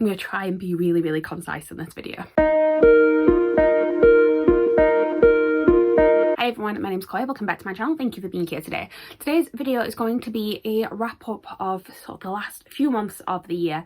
I'm going to try and be really, really concise in this video. Hi everyone, my name's Chloe, welcome back to my channel. Thank you for being here today. Today's video is going to be a wrap up of sort of the last few months of the year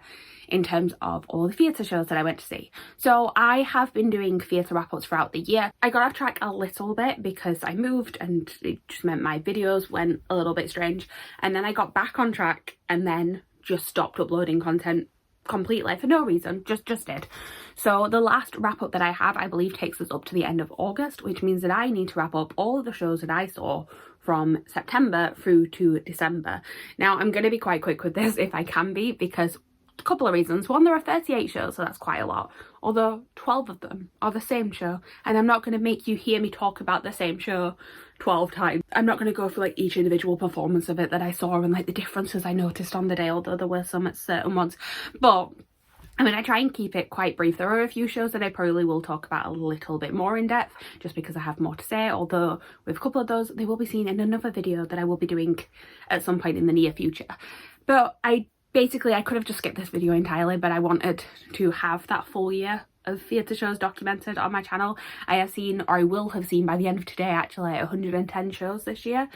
in terms of all the theatre shows that I went to see. So I have been doing theatre wrap ups throughout the year. I got off track a little bit because I moved and it just meant my videos went a little bit strange, and then I got back on track and then just stopped uploading content completely for no reason, just did. So the last wrap up that I have, I believe, takes us up to the end of August, which means that I need to wrap up all of the shows that I saw from September through to December. Now I'm going to be quite quick with this if I can be, because a couple of reasons. One, there are 38 shows, so that's quite a lot, although 12 of them are the same show, and I'm not going to make you hear me talk about the same show 12 times. I'm not going to go for like each individual performance of it that I saw and like the differences I noticed on the day, although there were some at certain ones. But I mean, I try and keep it quite brief. There are a few shows that I probably will talk about a little bit more in depth, just because I have more to say, although with a couple of those, they will be seen in another video that I will be doing at some point in the near future. But basically, I could have just skipped this video entirely, but I wanted to have that full year of theatre shows documented on my channel. I have seen, or I will have seen by the end of today actually, 110 shows this year.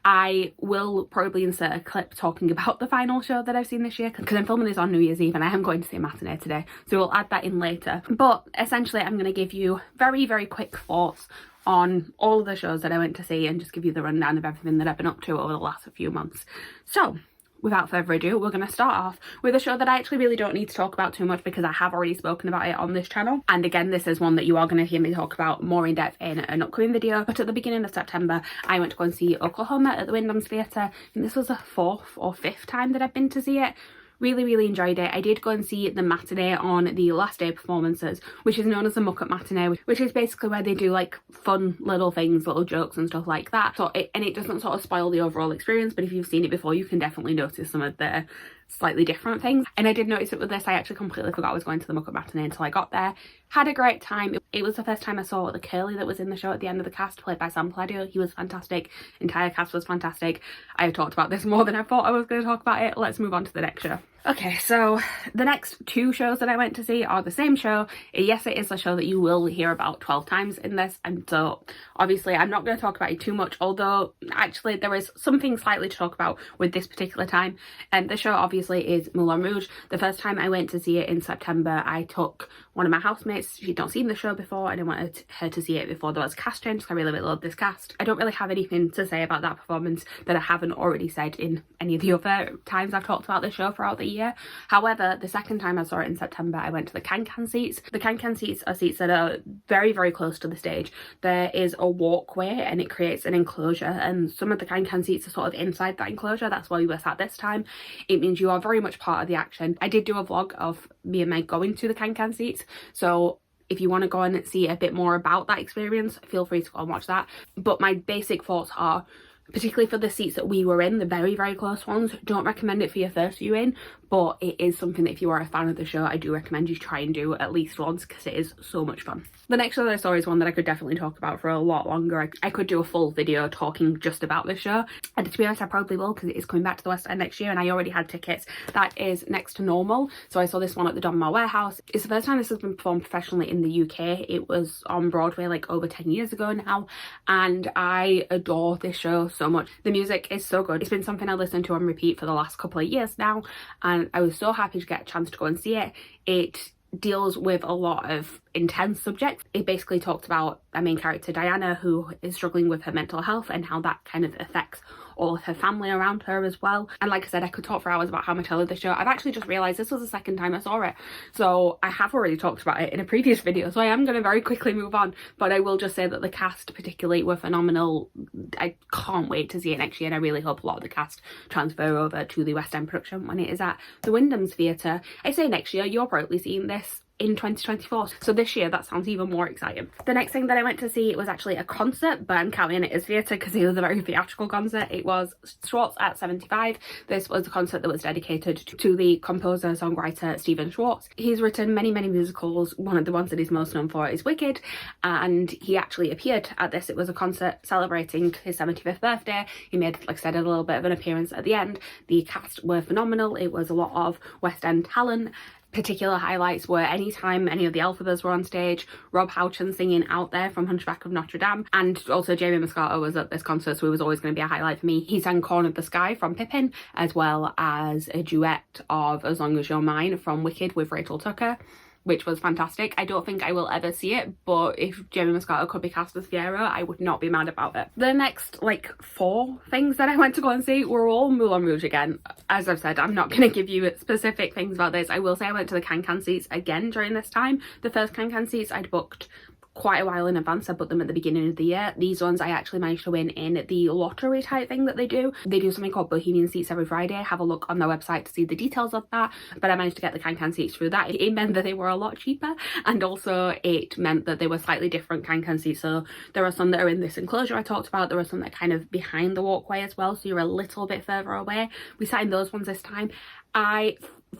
I will probably insert a clip talking about the final show that I've seen this year, because I'm filming this on New Year's Eve and I am going to see a matinee today, so we'll add that in later. But essentially I'm going to give you very, very quick thoughts on all of the shows that I went to see and just give you the rundown of everything that I've been up to over the last few months. So without further ado, we're going to start off with a show that I actually really don't need to talk about too much, because I have already spoken about it on this channel. And again, this is one that you are going to hear me talk about more in depth in an upcoming video. But at the beginning of September, I went to go and see Oklahoma at the Wyndham's Theatre, and this was the 4th or 5th time that I've been to see it. Really, really enjoyed it. I did go and see the matinee on the last day performances, which is known as the Muck-Up Matinee, which is basically where they do like fun little things, little jokes and stuff like that. So it doesn't sort of spoil the overall experience, but if you've seen it before, you can definitely notice some of the slightly different things. And I did notice it with this. I actually completely forgot I was going to the Muck-Up Matinee until I got there. Had a great time. It was the first time I saw the curly that was in the show at the end of the cast, played by Sam Palladio. He was fantastic. Entire cast was fantastic. I have talked about this more than I thought I was going to talk about it. Let's move on to the next show. Okay, so the next two shows that I went to see are the same show. Yes, it is a show that you will hear about 12 times in this, and so obviously I'm not going to talk about it too much, although actually there is something slightly to talk about with this particular time. And the show obviously is Moulin Rouge. The first time I went to see it in September, I took one of my housemates. She'd not seen the show before and I wanted her to see it before there was a cast change, because I really love this cast. I don't really have anything to say about that performance that I haven't already said in any of the other times I've talked about the show throughout the year. However, the second time I saw it in September, I went to the Can-Can seats. The Can-Can seats are seats that are very, very close to the stage. There is a walkway and it creates an enclosure, and some of the Can-Can seats are sort of inside that enclosure. That's where we were sat this time. It means you are very much part of the action. I did do a vlog of me and Meg going to the Can-Can seats, so if you want to go and see a bit more about that experience, feel free to go and watch that. But my basic thoughts are, particularly for the seats that we were in, the very, very close ones, don't recommend it for your first viewing, but it is something that if you are a fan of the show, I do recommend you try and do at least once, because it is so much fun. The next show that I saw is one that I could definitely talk about for a lot longer. I could do a full video talking just about this show, and to be honest I probably will, because it is coming back to the West End next year and I already had tickets. That is Next to Normal. So I saw this one at the Donmar Warehouse. It's the first time this has been performed professionally in the UK. It was on Broadway like over 10 years ago now, and I adore this show so much. The music is so good. It's been something I listened to on repeat for the last couple of years now, and I was so happy to get a chance to go and see it. It deals with a lot of intense subjects. It basically talked about our main character Diana, who is struggling with her mental health and how that kind of affects all of her family around her as well. And like I said, I could talk for hours about how much I love the show. I've actually just realised this was the second time I saw it, so I have already talked about it in a previous video, so I am going to very quickly move on. But I will just say that the cast particularly were phenomenal. I can't wait to see it next year, and I really hope a lot of the cast transfer over to the West End production when it is at the Wyndham's Theatre. I say next year, you're probably seeing this in 2024, so this year that sounds even more exciting. The next thing that I went to see was actually a concert, but I'm counting it as theatre because it was a very theatrical concert. It was Schwartz at 75. This was a concert that was dedicated to the composer songwriter Stephen Schwartz. He's written many musicals. One of the ones that he's most known for is Wicked, and he actually appeared at this. It was a concert celebrating his 75th birthday. He made, like I said, a little bit of an appearance at the end. The cast were phenomenal. It was a lot of West End talent. particular highlights were anytime any of the Elphabas were on stage, Rob Houchen singing Out There from Hunchback of Notre Dame, and also Jamie Moscato was at this concert, so he was always going to be a highlight for me. He sang Corner of the Sky from Pippin, as well as a duet of As Long As You're Mine from Wicked with Rachel Tucker, which was fantastic. I don't think I will ever see it, but if Jamie Moscato could be cast as Fiero, I would not be mad about it. The next, like, 4 things that I went to go and see were all Moulin Rouge again. As I've said, I'm not going to give you specific things about this. I will say I went to the Can-Can seats again during this time. The first Can-Can seats I'd booked quite a while in advance. I booked them at the beginning of the year. These ones I actually managed to win in the lottery type thing that they do. They do something called Bohemian Seats every Friday. Have a look on their website to see the details of that, but I managed to get the Can-Can seats through that. It meant that they were a lot cheaper, and also it meant that they were slightly different Can-Can seats. So there are some that are in this enclosure I talked about. There are some that are kind of behind the walkway as well, so you're a little bit further away. We sat in those ones this time.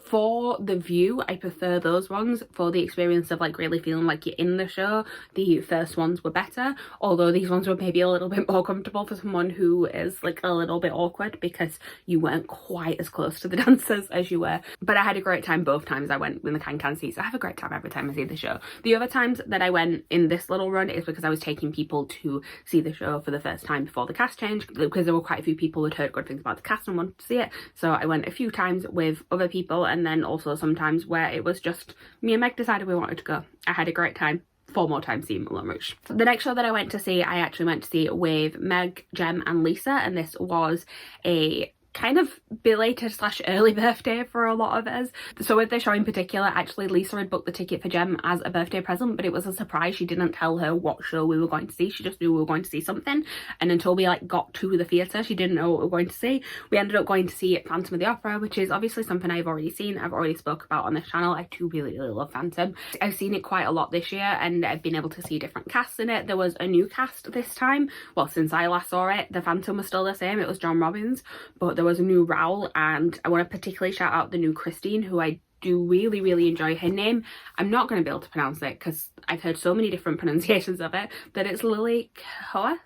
For the view, I prefer those ones. For the experience of like really feeling like you're in the show, the first ones were better, although these ones were maybe a little bit more comfortable for someone who is like a little bit awkward, because you weren't quite as close to the dancers as you were. But I had a great time both times I went in the Can-Can seats. I have a great time every time I see the show. The other times that I went in this little run is because I was taking people to see the show for the first time before the cast change, because there were quite a few people who'd heard good things about the cast and wanted to see it. So I went a few times with other people, and then also sometimes where it was just me and Meg decided we wanted to go. I had a great time. 4 more times seeing Moulin Rouge. The next show that I went to see, I actually went to see with Meg, Jem and Lisa, and this was a kind of belated / early birthday for a lot of us. So with this show in particular, actually Lisa had booked the ticket for Jem as a birthday present, but it was a surprise. She didn't tell her what show we were going to see. She just knew we were going to see something, and until we like got to the theatre, she didn't know what we were going to see. We ended up going to see Phantom of the Opera, which is obviously something I've already seen. I've already spoke about on this channel. I do really love Phantom. I've seen it quite a lot this year, and I've been able to see different casts in it. There was a new cast this time. Well, since I last saw it, the Phantom was still the same. It was John Robbins, but there was a new Raoul, and I want to particularly shout out the new Christine, who I do really enjoy. Her name, I'm not going to be able to pronounce it because I've heard so many different pronunciations of it, but it's Lily Coas.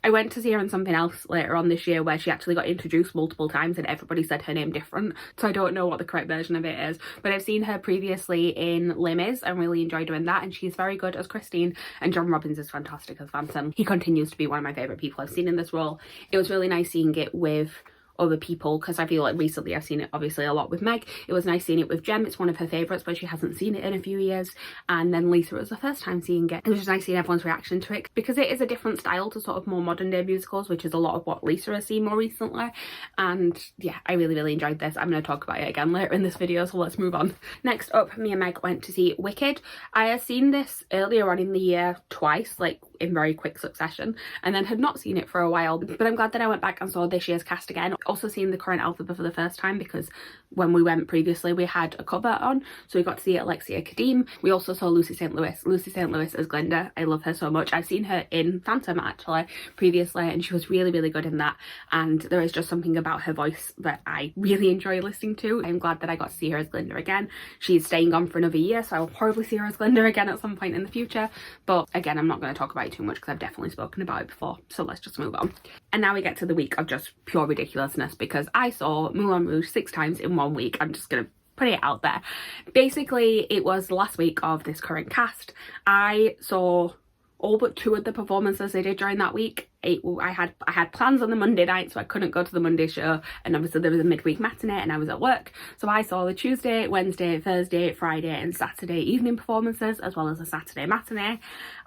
I went to see her in something else later on this year where she actually got introduced multiple times and everybody said her name different, so I don't know what the correct version of it is, but I've seen her previously in Les Mis and really enjoyed doing that, and she's very good as Christine, and John Robbins is fantastic as Phantom. He continues to be one of my favourite people I've seen in this role. It was really nice seeing it with other people, because I feel like recently I've seen it obviously a lot with Meg. It was nice seeing it with Jem. It's one of her favourites, but she hasn't seen it in a few years. And then Lisa, it was the first time seeing it. It was just nice seeing everyone's reaction to it, because it is a different style to sort of more modern day musicals, which is a lot of what Lisa has seen more recently. And yeah, I really enjoyed this. I'm going to talk about it again later in this video, so let's move on. Next up, me and Meg went to see Wicked. I had seen this earlier on in the year twice, like in very quick succession, and then had not seen it for a while, but I'm glad that I went back and saw this year's cast again. Also seeing the current Elphaba for the first time, because when we went previously we had a cover on, so we got to see Alexia Kadim. We also saw Lucy St. Louis. Lucy St. Louis as Glinda. I love her so much. I've seen her in Phantom actually previously, and she was really good in that, and there is just something about her voice that I really enjoy listening to. I'm glad that I got to see her as Glinda again. She's staying on for another year, so I will probably see her as Glinda again at some point in the future, but again, I'm not going to talk about it too much because I've definitely spoken about it before, so let's just move on. And now we get to the week of just pure ridiculousness, because I saw Moulin Rouge 6 times in 1 week. I'm just gonna put it out there. Basically, it was the last week of this current cast. I saw all but 2 of the performances they did during that week. I had plans on the Monday night, so I couldn't go to the Monday show, and obviously there was a midweek matinee and I was at work, so I saw the Tuesday, Wednesday, Thursday, Friday and Saturday evening performances, as well as a Saturday matinee.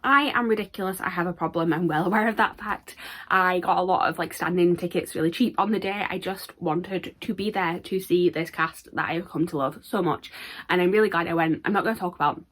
I am ridiculous. I have a problem. I'm well aware of that fact. I got a lot of like standing tickets really cheap on the day. I just wanted to be there to see this cast that I've come to love so much, and I'm really glad I went. I'm not going to talk about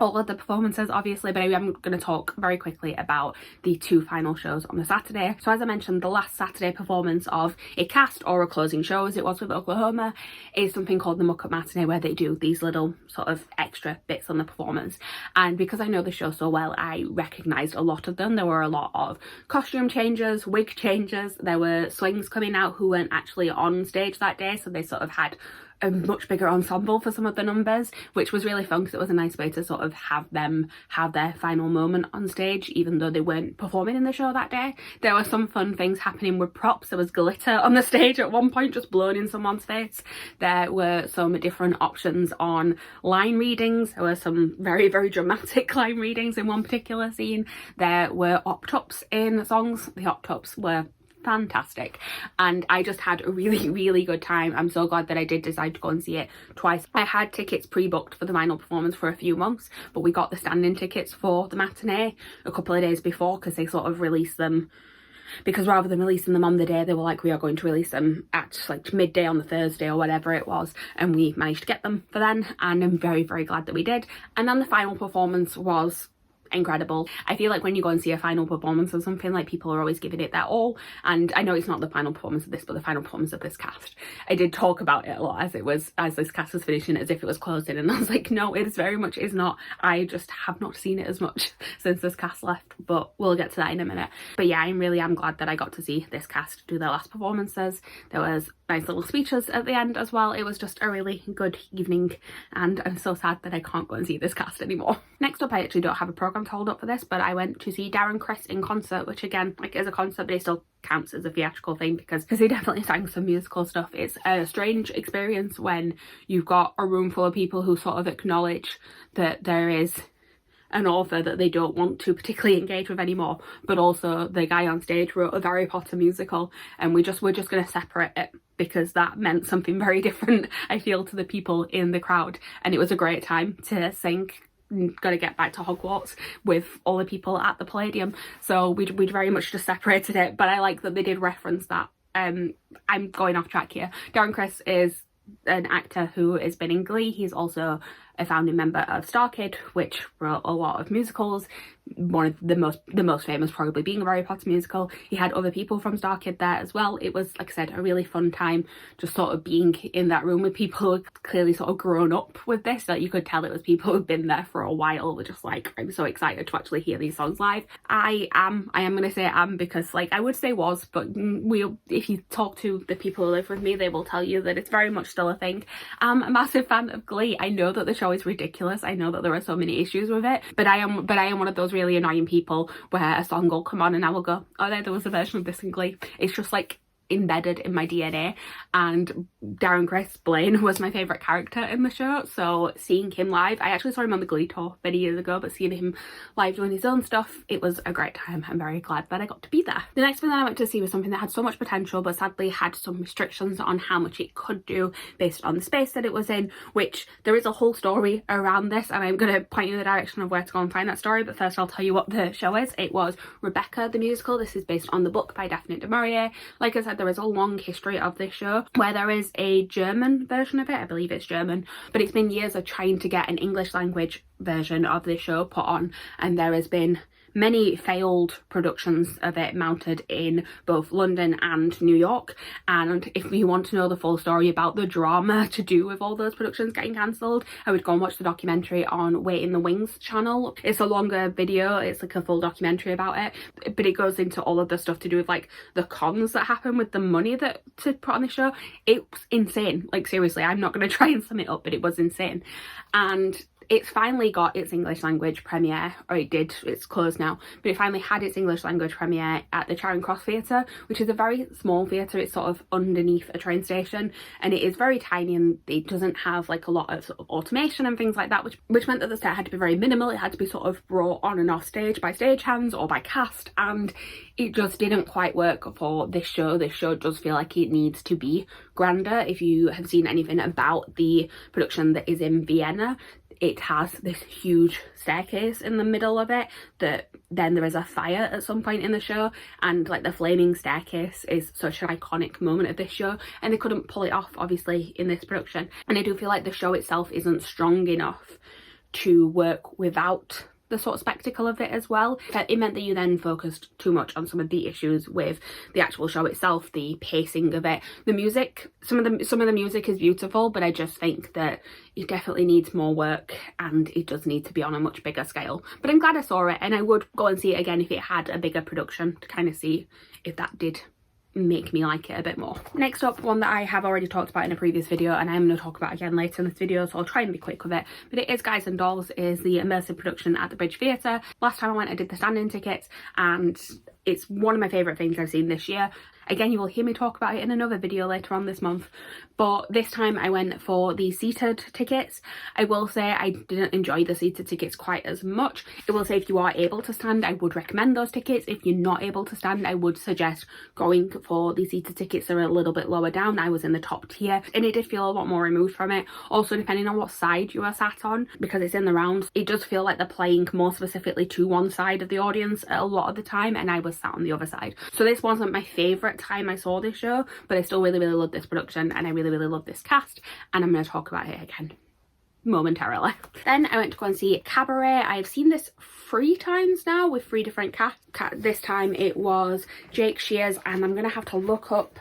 all of the performances obviously, but I am going to talk very quickly about the 2 final shows on the Saturday. So as I mentioned, the last Saturday performance of a cast or a closing show, as it was with Oklahoma, is something called the Muck-Up Matinee, where they do these little sort of extra bits on the performance. And because I know the show so well, I recognised a lot of them. There were a lot of costume changes, wig changes, there were swings coming out who weren't actually on stage that day, so they sort of had a much bigger ensemble for some of the numbers, which was really fun because it was a nice way to sort of have them have their final moment on stage, even though they weren't performing in the show that day. There were some fun things happening with props. There was glitter on the stage at one point just blown in someone's face. There were some different options on line readings. There were some very, very dramatic line readings in one particular scene. There were octops in songs. The octops were fantastic, and I just had a really, really good time. I'm so glad that I did decide to go and see it twice. I had tickets pre-booked for the final performance for a few months, but we got the stand-in tickets for the matinee a couple of days before because they sort of released them, because rather than releasing them on the day, they were like, we are going to release them at like midday on the Thursday or whatever it was, and we managed to get them for then, and I'm very, very glad that we did. And then the final performance was incredible. I feel like when you go and see a final performance of something, like, people are always giving it their all, and I know it's not the final performance of this, but the final performance of this cast. I did talk about it a lot as this cast was finishing, as if it was closing, and I was like, no, it very much is not. I just have not seen it as much since this cast left, but we'll get to that in a minute. But yeah, I'm glad that I got to see this cast do their last performances. There was nice little speeches at the end as well. It was just a really good evening, and I'm so sad that I can't go and see this cast anymore. Next up, I actually don't have a programme to hold up for this, but I went to see Darren Criss in concert, which again, like, is a concert, but it still counts as a theatrical thing because he definitely sang some musical stuff. It's a strange experience when you've got a room full of people who sort of acknowledge that there is an author that they don't want to particularly engage with anymore, but also the guy on stage wrote a Harry Potter musical, and we're just going to separate it because that meant something very different, I feel, to the people in the crowd. And it was a great time to sing Gotta Get Back to Hogwarts with all the people at the Palladium, so we'd very much just separated it. But I like that they did reference that. I'm going off track here. Darren Criss is an actor who has been in Glee. He's also a founding member of StarKid, which wrote a lot of musicals. One of the most famous probably being a Harry Potter musical. He had other people from StarKid there as well. It was, like I said, a really fun time just sort of being in that room with people who clearly sort of grown up with this. Like, you could tell it was people who'd been there for a while. We're just like, I'm so excited to actually hear these songs live. I am going to say am because, like, I would say was, but if you talk to the people who live with me, they will tell you that it's very much still a thing. I'm a massive fan of Glee. I know that the show is ridiculous. I know that there are so many issues with it, but I am one of those really annoying people where a song will come on and I will go, oh, there was a version of this in Glee. It's just like embedded in my DNA. And Darren Criss, Blaine, was my favourite character in the show, so seeing him live, I actually saw him on the Glee tour many years ago, but seeing him live doing his own stuff, it was a great time. I'm very glad that I got to be there. The next thing that I went to see was something that had so much potential but sadly had some restrictions on how much it could do based on the space that it was in, which there is a whole story around this, and I'm going to point you in the direction of where to go and find that story. But first I'll tell you what the show is. It was Rebecca the musical. This is based on the book by Daphne du Maurier. Like I said, there is a long history of this show where there is a German version of it. I believe it's German, but it's been years of trying to get an English language version of this show put on, and there has been many failed productions of it mounted in both London and New York. And if you want to know the full story about the drama to do with all those productions getting cancelled, I would go and watch the documentary on Wait in the Wings channel. It's a longer video, it's like a full documentary about it, but it goes into all of the stuff to do with like the cons that happen with the money that to put on the show. It was insane. Like, seriously, I'm not going to try and sum it up, but it was insane. And it's finally got its English language premiere, or it did, it's closed now, but it finally had its English language premiere at the Charing Cross Theatre, which is a very small theatre. It's sort of underneath a train station, and it is very tiny, and it doesn't have like a lot of sort of automation and things like that, which meant that the set had to be very minimal. It had to be sort of brought on and off stage by stagehands or by cast, and it just didn't quite work for this show. This show does feel like it needs to be grander. If you have seen anything about the production that is in Vienna, it has this huge staircase in the middle of it that then there is a fire at some point in the show, and like the flaming staircase is such an iconic moment of this show, and they couldn't pull it off obviously in this production. And I do feel like the show itself isn't strong enough to work without the sort of spectacle of it as well. It meant that you then focused too much on some of the issues with the actual show itself, the pacing of it, the music. Some of the music is beautiful, but I just think that it definitely needs more work, and it does need to be on a much bigger scale. But I'm glad I saw it, and I would go and see it again if it had a bigger production to kind of see if that did make me like it a bit more. Next up, one that I have already talked about in a previous video and I'm going to talk about again later in this video, so I'll try and be quick with it, but it is Guys and Dolls. It is the immersive production at the Bridge Theatre. Last time I went I did the stand-in tickets and it's one of my favourite things I've seen this year. Again, you will hear me talk about it in another video later on this month, but this time I went for the seated tickets. I will say I didn't enjoy the seated tickets quite as much. I will say if you are able to stand, I would recommend those tickets. If you're not able to stand, I would suggest going for the seated tickets. They're a little bit lower down. I was in the top tier and it did feel a lot more removed from it. Also, depending on what side you are sat on, because it's in the rounds, it does feel like they're playing more specifically to one side of the audience a lot of the time, and I was sat on the other side. So this wasn't my favourite time I saw this show, but I still really loved this production and I really love this cast, and I'm going to talk about it again momentarily. Then I went to go and see Cabaret. I've seen this 3 times now with 3 different casts. This time it was Jake Shears, and I'm going to have to look up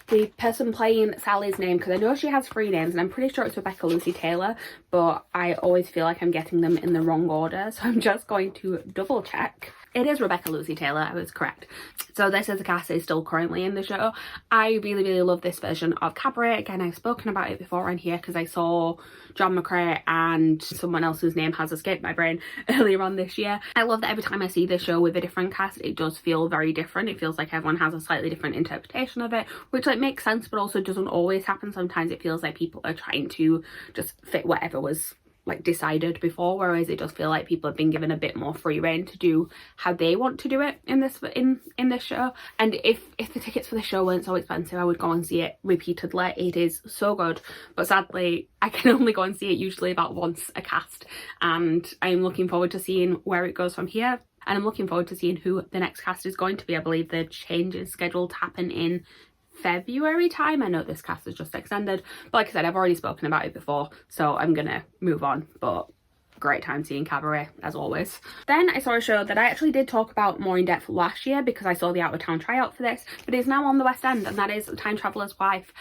the person playing Sally's name because I know she has 3 names and I'm pretty sure it's Rebecca Lucy Taylor, but I always feel like I'm getting them in the wrong order, so I'm just going to double check. It is Rebecca Lucy Taylor, I was correct. So this is the cast that is still currently in the show. I really love this version of Cabaret. Again, I've spoken about it before on here because I saw John McCrea and someone else whose name has escaped my brain earlier on this year. I love that every time I see this show with a different cast, it does feel very different. It feels like everyone has a slightly different interpretation of it, which like makes sense, but also doesn't always happen. Sometimes it feels like people are trying to just fit whatever was like decided before, whereas it does feel like people have been given a bit more free rein to do how they want to do it in this show. And if the tickets for the show weren't so expensive, I would go and see it repeatedly. It is so good, but sadly I can only go and see it usually about once a cast, and I'm looking forward to seeing where it goes from here. And I'm looking forward to seeing who the next cast is going to be. I believe the change is scheduled to happen in February time. I know this cast is just extended, but like I said, I've already spoken about it before, so I'm gonna move on. But great time seeing Cabaret as always. Then I saw a show that I actually did talk about more in depth last year because I saw the out of town tryout for this, but it's now on the West End, and that is Time Traveller's Wife.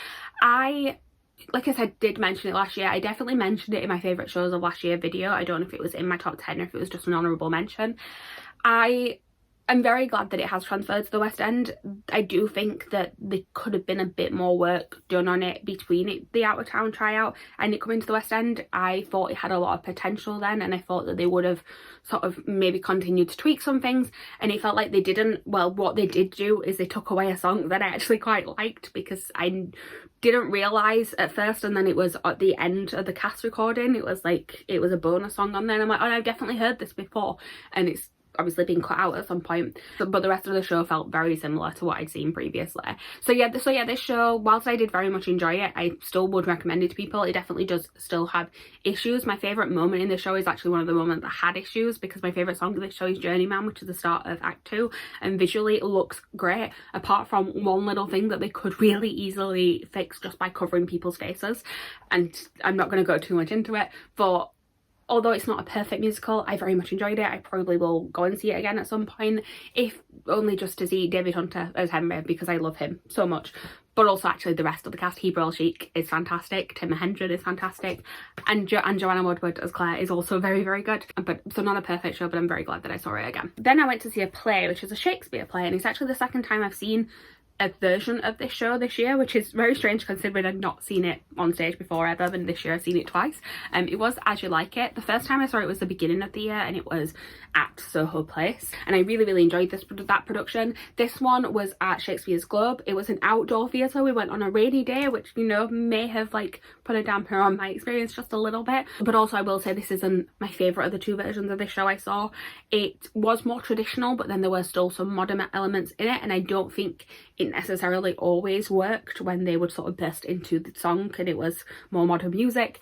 Like I said, did mention it last year. I definitely mentioned it in my favourite shows of last year video. I don't know if it was in my top 10 or if it was just an honourable mention. I'm very glad that it has transferred to the West End. I do think that there could have been a bit more work done on it between the out of town tryout and it coming to the West End. I thought it had a lot of potential then, and I thought that they would have sort of maybe continued to tweak some things, and it felt like they didn't. Well, what they did do is they took away a song that I actually quite liked because I didn't realise at first, and then it was at the end of the cast recording, it was a bonus song on there, and I'm like, oh, I've definitely heard this before, and it's obviously been cut out at some point, but the rest of the show felt very similar to what I'd seen previously. So yeah, this show, whilst I did very much enjoy it, I still would recommend it to people. It definitely does still have issues. My favourite moment in the show is actually one of the moments that had issues, because my favourite song of this show is Journeyman, which is the start of Act 2, and visually it looks great, apart from one little thing that they could really easily fix just by covering people's faces, and I'm not going to go too much into it, but although it's not a perfect musical, I very much enjoyed it. I probably will go and see it again at some point, if only just to see David Hunter as Henry, because I love him so much. But also actually the rest of the cast. Heber El-Sheikh is fantastic, Tim Hendren is fantastic, and Joanna Woodward as Claire is also very good. But so not a perfect show, but I'm very glad that I saw it again. Then I went to see a play, which is a Shakespeare play, and it's actually the second time I've seen a version of this show this year, which is very strange considering I'd not seen it on stage before ever, and this year I've seen it twice. It was As You Like It. The first time I saw it was the beginning of the year, and it was at Soho Place, and I really enjoyed that production. This one was at Shakespeare's Globe. It was an outdoor theatre. We went on a rainy day, which, you know, may have like put a damper on my experience just a little bit, but also I will say this isn't my favourite of the 2 versions of this show I saw. It was more traditional, but then there were still some modern elements in it, and I don't think it necessarily always worked when they would sort of burst into the song and it was more modern music.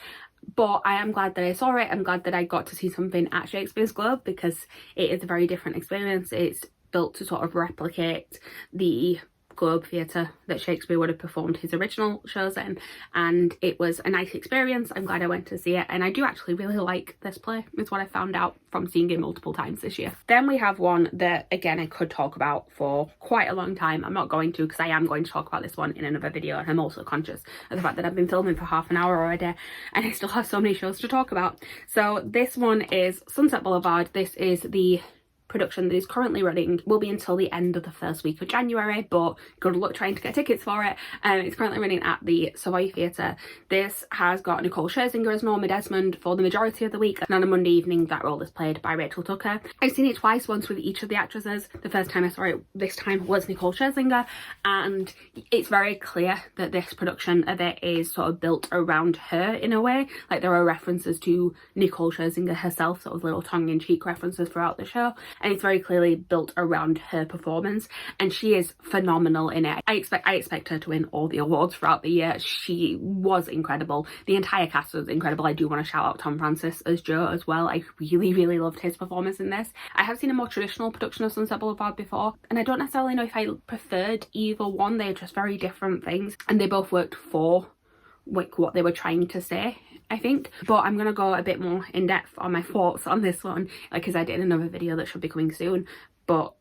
But I am glad that I saw it. I'm glad that I got to see something at Shakespeare's Globe, because it is a very different experience. It's built to sort of replicate the Globe Theatre that Shakespeare would have performed his original shows in, and it was a nice experience. I'm glad I went to see it, and I do actually really like this play, is what I found out from seeing it multiple times this year. Then we have one that again I could talk about for quite a long time. I'm not going to, because I am going to talk about this one in another video, and I'm also conscious of the fact that I've been filming for half an hour already and I still have so many shows to talk about. So this one is Sunset Boulevard. This is the production that is currently running will be until the end of the first week of January, but good luck trying to get tickets for it. It's currently running at the Savoy Theatre. This has got Nicole Scherzinger as Norma Desmond for the majority of the week, and on a Monday evening that role is played by Rachel Tucker. I've seen it twice, once with each of the actresses. The first time I saw it this time was Nicole Scherzinger, and it's very clear that this production of it is sort of built around her in a way. Like, there are references to Nicole Scherzinger herself, sort of little tongue-in-cheek references throughout the show, and it's very clearly built around her performance, and she is phenomenal in it. I expect her to win all the awards throughout the year. She was incredible. The entire cast was incredible. I do want to shout out Tom Francis as Joe as well. I really loved his performance in this. I have seen a more traditional production of Sunset Boulevard before, and I don't necessarily know if I preferred either one. They're just very different things, and they both worked for like what they were trying to say, I think. But I'm gonna go a bit more in depth on my thoughts on this one, like, because I did another video that should be coming soon, but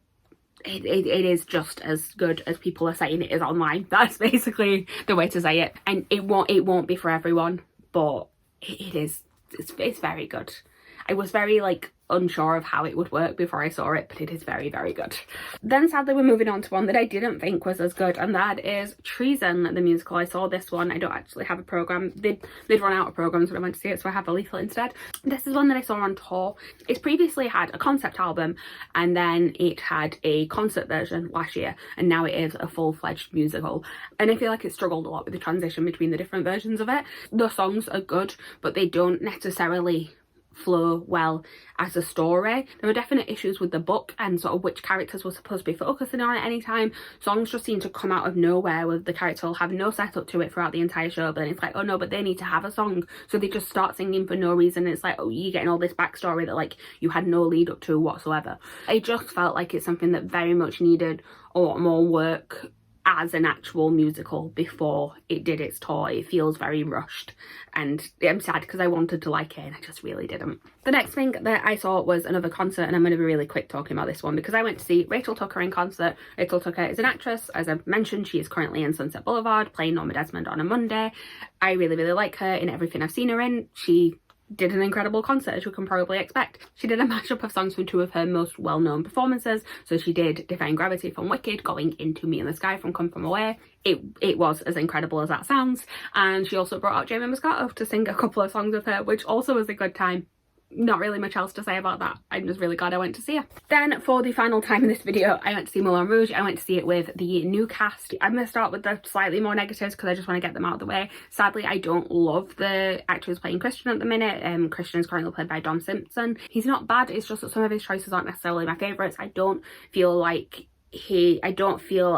it is just as good as people are saying it is online. That's basically the way to say it, and it won't be for everyone, but it's very good. I was very like unsure of how it would work before I saw it, but it is very good. Then sadly we're moving on to one that I didn't think was as good, and that is Treason the musical. I saw this one. I don't actually have a programme. They'd run out of programmes when I went to see it, so I have a leaflet instead. This is one that I saw on tour. It's previously had a concept album, and then it had a concert version last year, and now it is a full-fledged musical, and I feel like it struggled a lot with the transition between the different versions of it. The songs are good, but they don't necessarily flow well as a story. There were definite issues with the book and sort of which characters were supposed to be focusing on at any time. Songs just seem to come out of nowhere, with the character will have no setup to it throughout the entire show, but then it's like, oh no, but they need to have a song, so they just start singing for no reason. It's like, oh, you're getting all this backstory that like you had no lead up to whatsoever. I just felt like it's something that very much needed a lot more work as an actual musical before it did its tour. It feels very rushed, and I'm sad because I wanted to like it and I just really didn't. The next thing that I saw was another concert, and I'm going to be really quick talking about this one because I went to see Rachel Tucker in concert. Rachel Tucker is an actress. As I've mentioned, she is currently in Sunset Boulevard playing Norma Desmond on a Monday. I really like her in everything I've seen her in. She did an incredible concert, as you can probably expect. She did a mashup of songs from two of her most well-known performances. So she did Defying Gravity from Wicked, going into Me in the Sky from Come From Away. It was as incredible as that sounds. And she also brought out Jamie Moscato to sing a couple of songs with her, which also was a good time. Not really much else to say about that. I'm just really glad I went to see her. Then for the final time in this video, I went to see Moulin Rouge. I went to see it with the new cast. I'm going to start with the slightly more negatives because I just want to get them out of the way. Sadly, I don't love the actor who's playing Christian at the minute. Christian is currently played by Don Simpson. He's not bad, it's just that some of his choices aren't necessarily my favourites. I don't feel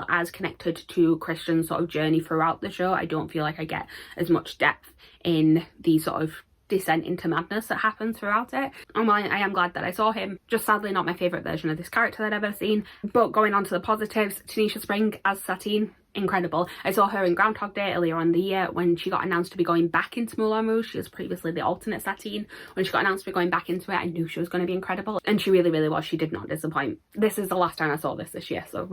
as connected to Christian's sort of journey throughout the show. I don't feel like I get as much depth in the sort of descent into madness that happens throughout it. And while I am glad that I saw him, just sadly not my favourite version of this character that I've ever seen. But going on to the positives, Tanisha Spring as Satine, incredible. I saw her in Groundhog Day earlier on in the year when she got announced to be going back into Moulin Rouge. She was previously the alternate Satine. When she got announced to be going back into it, I knew she was going to be incredible, and she really was. She did not disappoint. This is the last time I saw this year, so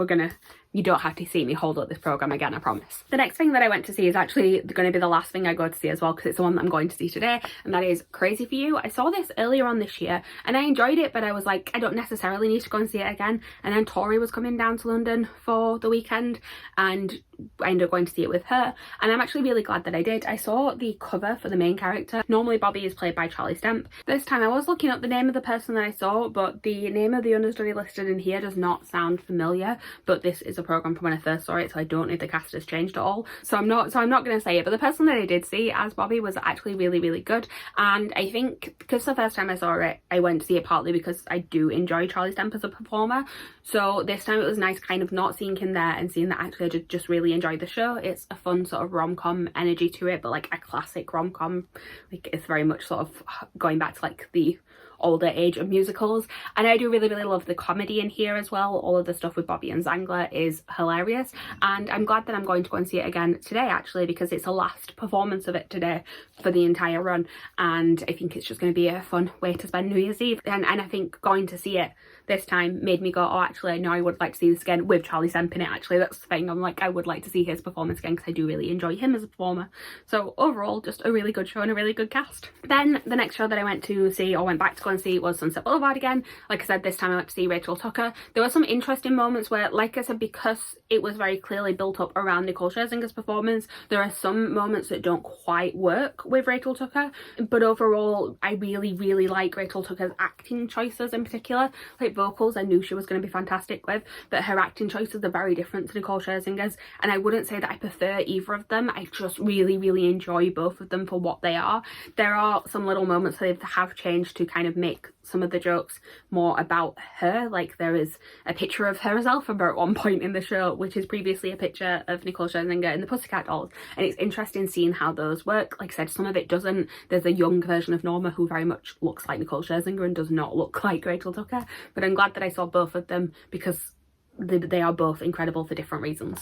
you don't have to see me hold up this programme again, I promise. The next thing that I went to see is actually going to be the last thing I go to see as well, because it's the one that I'm going to see today, and that is Crazy For You. I saw this earlier on this year and I enjoyed it, but I was like, I don't necessarily need to go and see it again. And then Tori was coming down to London for the weekend, and I ended up going to see it with her, and I'm actually really glad that I did. I saw the cover for the main character. Normally Bobby is played by Charlie Stemp. This time I was looking up the name of the person that I saw, but the name of the understudy listed in here does not sound familiar, but this is a programme from when I first saw it, so I don't know if the cast has changed at all, so I'm not going to say it. But the person that I did see as Bobby was actually really good, and I think because the first time I saw it, I went to see it partly because I do enjoy Charlie Stemp as a performer, so this time it was nice kind of not seeing him there and seeing that actually I just really enjoyed the show. It's a fun sort of rom-com energy to it, but like a classic rom-com. Like, it's very much sort of going back to like the older age of musicals, and I do really love the comedy in here as well. All of the stuff with Bobby and Zangler is hilarious, and I'm glad that I'm going to go and see it again today actually, because it's the last performance of it today for the entire run, and I think it's just going to be a fun way to spend New Year's Eve. And I think going to see it this time made me go, oh actually no, I would like to see this again with Charlie Stemp in it. Actually, that's the thing, I'm like, I would like to see his performance again because I do really enjoy him as a performer. So overall, just a really good show and a really good cast. Then the next show that I went to see, or went back to go and see was Sunset Boulevard again. Like I said, this time I went to see Rachel Tucker. There were some interesting moments where, like I said, because it was very clearly built up around Nicole Scherzinger's performance, there are some moments that don't quite work with Rachel Tucker. But overall, I really, really like Rachel Tucker's acting choices in particular. Like vocals, I knew she was going to be fantastic with, but her acting choices are very different to Nicole Scherzinger's. And I wouldn't say that I prefer either of them. I just really, really enjoy both of them for what they are. There are some little moments that they have changed to kind of make some of the jokes more about her. Like there is a picture of her as Elphaba at one point in the show, which is previously a picture of Nicole Scherzinger in the Pussycat Dolls, and it's interesting seeing how those work. Like I said, some of it doesn't. There's a young version of Norma who very much looks like Nicole Scherzinger and does not look like Rachel Tucker, but I'm glad that I saw both of them because they are both incredible for different reasons.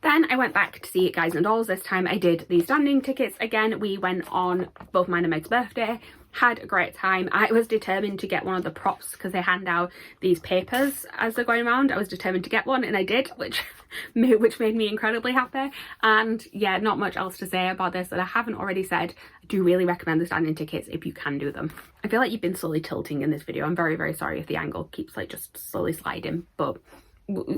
Then I went back to see Guys and Dolls. This time I did the standing tickets again. We went on both mine and Meg's birthday, had a great time. I was determined to get one of the props because they hand out these papers as they're going around. I was determined to get one and I did, which made me incredibly happy. And yeah, not much else to say about this that I haven't already said. I do really recommend the standing tickets if you can do them. I feel like you've been slowly tilting in this video. I'm very, very sorry if the angle keeps like just slowly sliding, but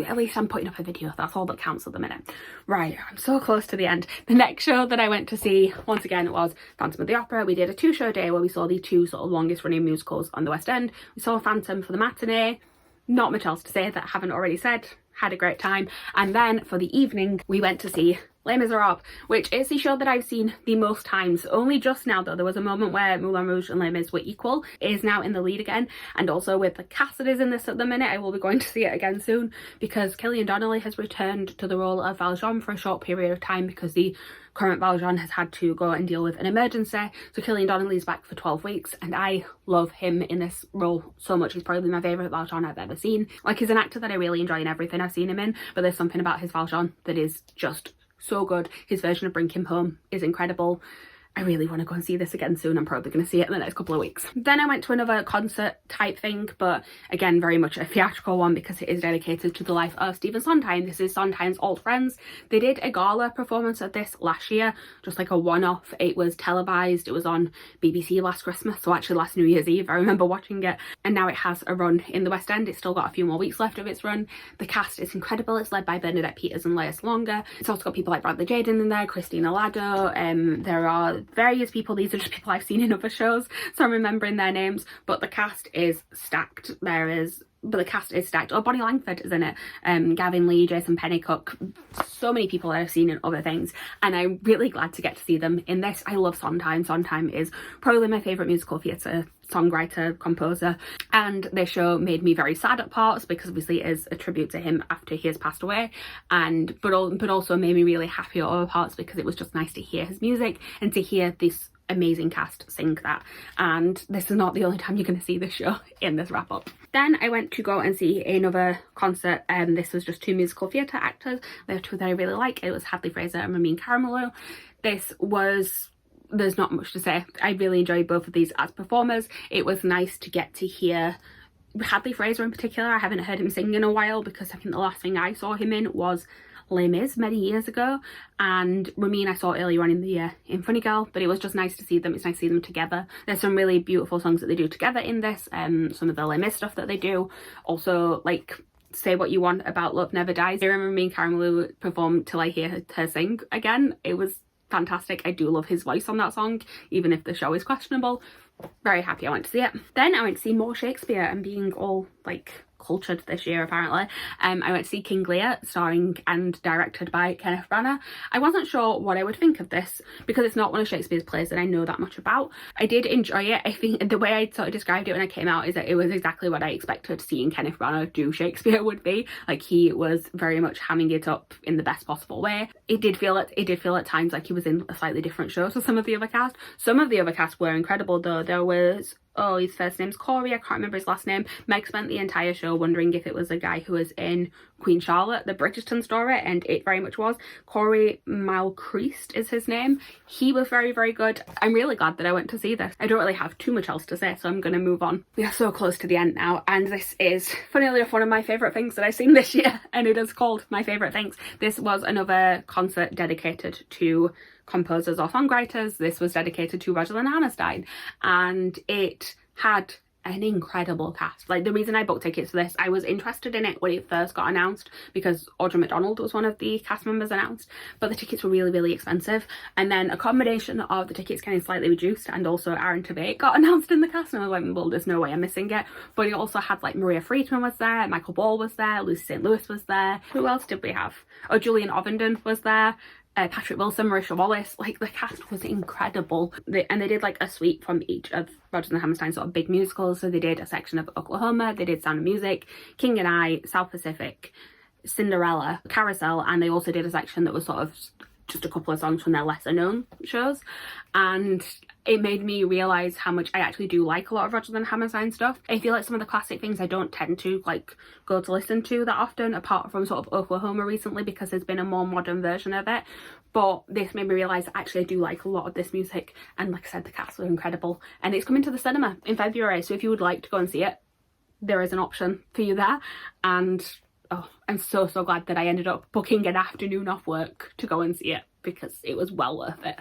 at least I'm putting up a video. That's all that counts at the minute. Right, I'm so close to the end. The next show that I went to see, once again, was Phantom of the Opera. We did a 2-show day where we saw the 2 sort of longest running musicals on the West End. We saw Phantom for the matinee. Not much else to say that I haven't already said. Had a great time. And then for the evening, we went to see Les Miserables, which is the show that I've seen the most times. Only just now though, there was a moment where Moulin Rouge and Les Mis were equal. It is now in the lead again, and also with the cast that is in this at the minute, I will be going to see it again soon because Killian Donnelly has returned to the role of Valjean for a short period of time because the current Valjean has had to go and deal with an emergency. So Killian Donnelly is back for 12 weeks and I love him in this role so much. He's probably my favourite Valjean I've ever seen. Like, he's an actor that I really enjoy in everything I've seen him in, but there's something about his Valjean that is just so good. His version of Bring Him Home is incredible. I really want to go and see this again soon. I'm probably going to see it in the next couple of weeks. Then I went to another concert type thing, but again, very much a theatrical one because it is dedicated to the life of Stephen Sondheim. This is Sondheim's old friends. They did a gala performance of this last year, just like a one-off. It was televised. It was on BBC last Christmas, so actually last New Year's Eve. I remember watching it, and now it has a run in the West End. It's still got a few more weeks left of its run. The cast is incredible. It's led by Bernadette Peters and Lea Salonga. It's also got people like Bradley Jaden in there, Christina Lado. There are various people. These are just people I've seen in other shows, so I'm remembering their names, but the cast is stacked. Oh, Bonnie Langford is in it, Gavin Lee, Jason Pennycook, so many people that I've seen in other things, and I'm really glad to get to see them in this. I love Sondheim. Sondheim is probably my favourite musical theatre songwriter, composer, and this show made me very sad at parts because obviously it is a tribute to him after he has passed away, and but also made me really happy at other parts because it was just nice to hear his music and to hear this amazing cast sing that. And this is not the only time you're going to see this show in this wrap up. Then I went to go and see another concert, and this was just 2 musical theatre actors. There are 2 that I really like. It was Hadley Fraser and Ramin Karimloo. There's not much to say. I really enjoyed both of these as performers. It was nice to get to hear Hadley Fraser in particular. I haven't heard him sing in a while because I think the last thing I saw him in was Les Mis many years ago, and Ramin I saw earlier on in the year in Funny Girl, but it was just nice to see them. It's nice to see them together. There's some really beautiful songs that they do together in this, some of the Les Mis stuff that they do. Also, like Say What You Want About Love Never Dies. I remember Ramin Karimloo performed Till I Hear Her Sing Again. It was fantastic. I do love his voice on that song, even if the show is questionable. Very happy I went to see it. Then I went to see more Shakespeare, and being all like cultured this year apparently, I went to see King Lear, starring and directed by Kenneth Branagh. I wasn't sure what I would think of this because it's not one of Shakespeare's plays that I know that much about. I did enjoy it. I think the way I sort of described it when I came out is that it was exactly what I expected seeing Kenneth Branagh do Shakespeare would be. Like, he was very much hamming it up in the best possible way. It did feel at times like he was in a slightly different show to some of the other cast. Some of the other cast were incredible though. There was, oh, his first name's Corey, I can't remember his last name. Meg spent the entire show wondering if it was a guy who was in Queen Charlotte, the Bridgerton story, and it very much was. Corey Malcrist is his name. He was very, very good. I'm really glad that I went to see this. I don't really have too much else to say, so I'm going to move on. We are so close to the end now, and this is, funnily enough, one of my favourite things that I've seen this year, and it is called My Favourite Things. This was another concert dedicated to composers or songwriters. This was dedicated to Rosalind Hammerstein, and it had an incredible cast. Like, the reason I booked tickets for this, I was interested in it when it first got announced because Audra McDonald was one of the cast members announced, but the tickets were really, really expensive. And then a combination of the tickets getting slightly reduced and also Aaron Tveit got announced in the cast, and I was like, well, there's no way I'm missing it. But it also had like Maria Friedman was there, Michael Ball was there, Lucy St. Louis was there. Who else did we have? Oh, Julian Ovenden was there. Patrick Wilson, Marisha Wallace. Like, the cast was incredible. And they did like a suite from each of Rodgers and Hammerstein's sort of big musicals. So they did a section of Oklahoma, they did Sound of Music, King and I, South Pacific, Cinderella, Carousel, and they also did a section that was sort of just a couple of songs from their lesser known shows. And it made me realise how much I actually do like a lot of Rodgers and Hammerstein stuff. I feel like some of the classic things I don't tend to like go to listen to that often, apart from sort of Oklahoma recently, because there's been a more modern version of it. But this made me realise that actually I do like a lot of this music, and like I said, the cast was incredible. And it's coming to the cinema in February, so if you would like to go and see it, there is an option for you there. And oh, I'm so glad that I ended up booking an afternoon off work to go and see it, because it was well worth it.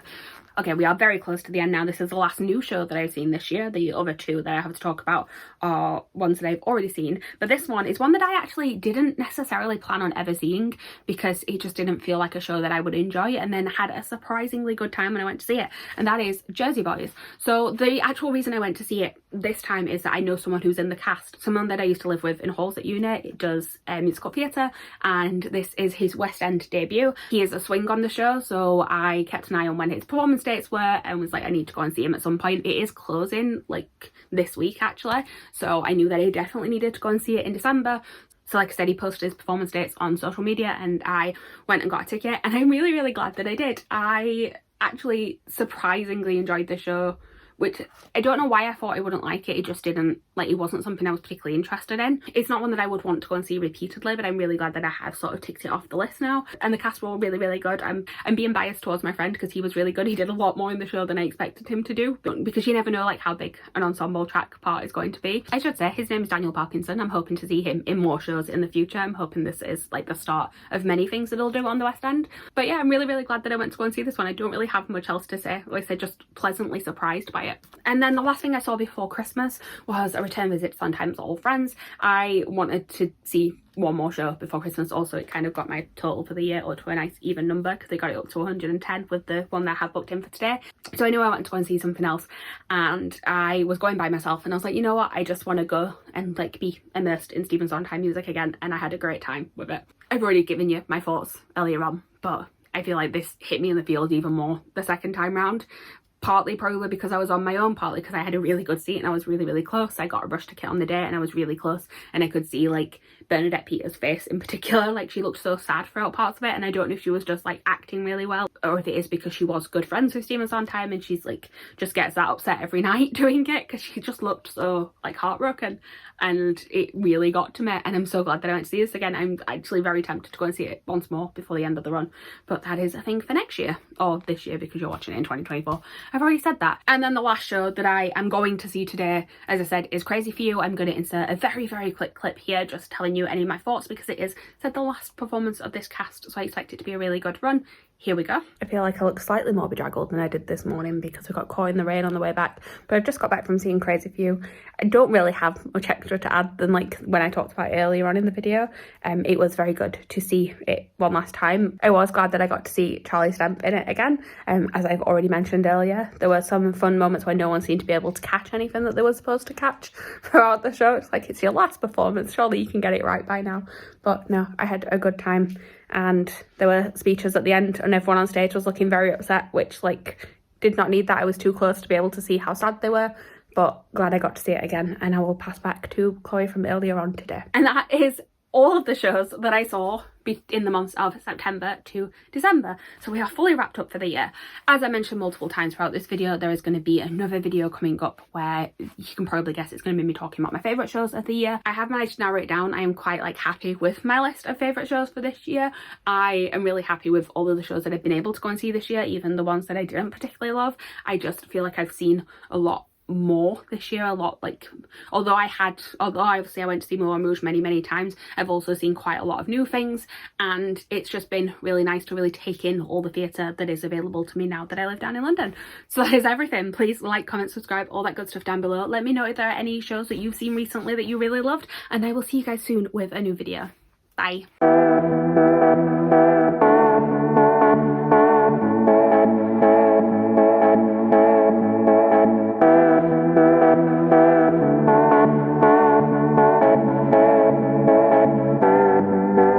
Okay, we are very close to the end now. This is the last new show that I've seen this year. The other two that I have to talk about are ones that I've already seen. But this one is one that I actually didn't necessarily plan on ever seeing, because it just didn't feel like a show that I would enjoy, and then had a surprisingly good time when I went to see it. And that is Jersey Boys. So the actual reason I went to see it this time is that I know someone who's in the cast. Someone that I used to live with in halls at uni. It does musical theatre, and this is his West End debut. He is a swing on the show, so I kept an eye on when his performance dates were and was like, I need to go and see him at some point. It is closing like this week actually, so I knew that I definitely needed to go and see it in December. So like I said, he posted his performance dates on social media, and I went and got a ticket, and I'm really glad that I did. I actually surprisingly enjoyed the show, which I don't know why I thought I wouldn't like it. It just didn't, like, it wasn't something I was particularly interested in. It's not one that I would want to go and see repeatedly, but I'm really glad that I have sort of ticked it off the list now. And the cast were all really good. I'm being biased towards my friend because he was really good. He did a lot more in the show than I expected him to do, because you never know like how big an ensemble track part is going to be. I should say his name is Daniel Parkinson. I'm hoping to see him in more shows in the future. I'm hoping this is like the start of many things that he'll do on the West End. But yeah, I'm really glad that I went to go and see this one. I don't really have much else to say. Like I said, just pleasantly surprised by it. And then the last thing I saw before Christmas was a return visit to Sometimes Old Friends. I wanted to see one more show before Christmas. Also, it kind of got my total for the year up to a nice even number, because they got it up to 110 with the one that I had booked in for today. So I knew I wanted to go and see something else, and I was going by myself, and I was like, you know what, I just want to go and like be immersed in Stephen Sondheim music again, and I had a great time with it. I've already given you my thoughts earlier on, but I feel like this hit me in the feels even more the second time round. Partly probably because I was on my own, partly because I had a really good seat and I was really close. I got a rush ticket on the day and I was really close, and I could see like Bernadette Peters' face in particular. Like, she looked so sad throughout parts of it, and I don't know if she was just like acting really well, or if it is because she was good friends with Stephen Sondheim and she's like just gets that upset every night doing it, because she just looked so like heartbroken, and it really got to me. And I'm so glad that I went to see this again. I'm actually very tempted to go and see it once more before the end of the run, but that is a thing for next year, or this year because you're watching it in 2024. I've already said that. And then the last show that I am going to see today, as I said, is Crazy for You. I'm going to insert a very quick clip here just telling you any of my thoughts, because it is said the last performance of this cast, so I expect it to be a really good run. Here we go. I feel like I look slightly more bedraggled than I did this morning because I got caught in the rain on the way back, but I've just got back from seeing Crazy for You. I don't really have much extra to add than like when I talked about it earlier on in the video. It was very good to see it one last time. I was glad that I got to see Charlie Stemp in it again. As I've already mentioned earlier, there were some fun moments where no one seemed to be able to catch anything that they were supposed to catch throughout the show. It's like, it's your last performance, surely you can get it right by now. But no, I had a good time. And there were speeches at the end, and everyone on stage was looking very upset, which like did not need that. I was too close to be able to see how sad they were, but glad I got to see it again. And I will pass back to Chloe from earlier on today. And that is all of the shows that I saw in the months of September to December. So we are fully wrapped up for the year. As I mentioned multiple times throughout this video, there is going to be another video coming up where you can probably guess it's going to be me talking about my favourite shows of the year. I have managed to narrow it down. I am quite like happy with my list of favourite shows for this year. I am really happy with all of the shows that I've been able to go and see this year, even the ones that I didn't particularly love. I just feel like I've seen a lot more this year, a lot. Like, although obviously I went to see Moulin Rouge many times, I've also seen quite a lot of new things, and it's just been really nice to really take in all the theatre that is available to me now that I live down in London. So that is everything. Please like, comment, subscribe, all that good stuff down below. Let me know if there are any shows that you've seen recently that you really loved, and I will see you guys soon with a new video. Bye.